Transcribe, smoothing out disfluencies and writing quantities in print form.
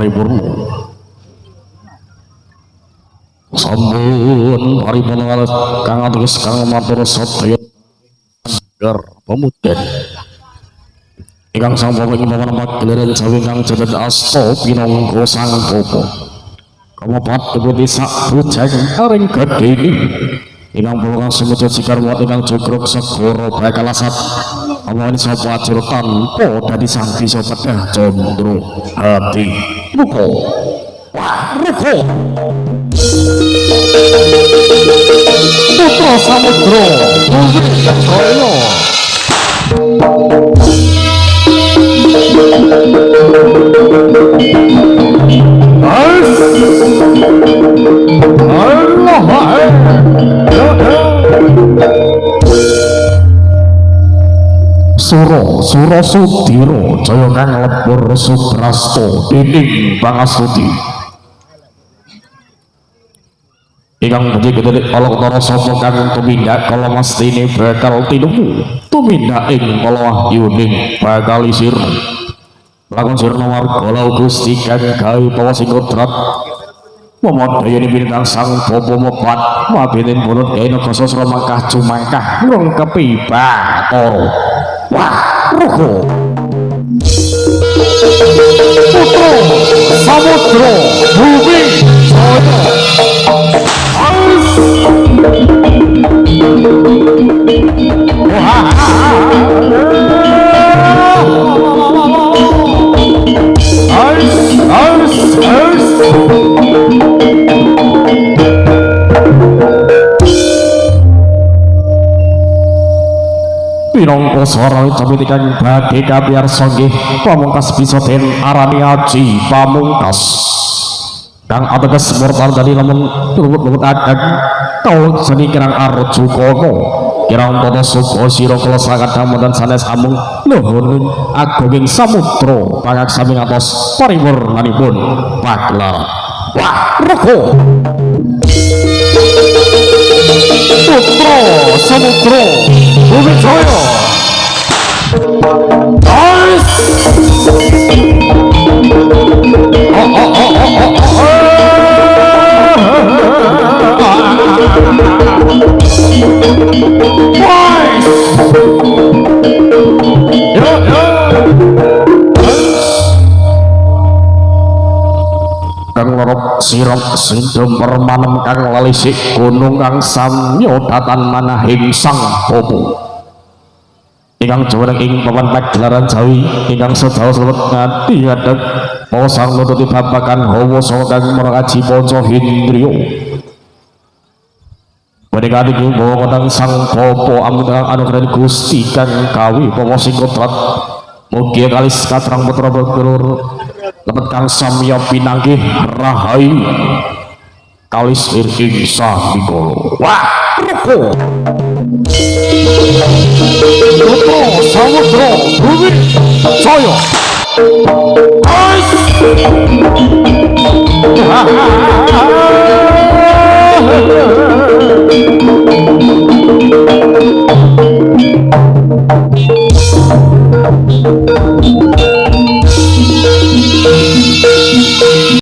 paripurna sampun paripurna kang atus kang matur sadaya gar pemuten ingkang sampun pawan pagelaran sawi kang jagat asta pinangka sang popo kamopat deputi sak bujang aring gedhe ingkang pulang semujud sikar wat ingkang cukruk segoro bakal asat awan sapa ajur tanpa dadi santi sapa dah condro hati buko wah ruko putra samudra Wijaya Sura Sudira Jaya kang lebur Sudrasta dening pangastuti ingkang gedhe gedhe Alokara sapa kang tumindak kala mestine bakal tinemu tumindak ing kala wahyuning bakal isir lakon sirna warga lau Gusti kang gawe pawasing kodrat Momodayani bintang sang popo mopat mabinin bulut gawe negasa sura mangkah cumangkah ngurung kepiba toro wah ruko putra samudra bumi jaya pinangka swara cabit kang badhe kapiyarsa nggih pamungkas bisa den arani aji pamungkas kang ateges mortal dari lamun lubut-lubut agak kau seni kirang arju kono kirang tata suba sira kala sakadang dan sanes amung nuhun agunging samudra pangaksami ngatos paripurnanipun pagelaran wah ruko putra samudra bumi jaya kang lorok sirap sindrom permanem kang lalisik gunung kang samyo datan manahing sang popo ingkang juwareng ing papan pagelaran Jawi ingkang sedaya slebet ngati hadap posang nututi babakan hawa saka kang meraji panca hindriya menika niki bawa kang sang popo anugerah Gusti kang kawi pawasing kodrat mugi kalis katrang putra bergelur lepet kang samya pinanggih rahai kalis ing sambikala wah ruko putra samudra bumi jaya ais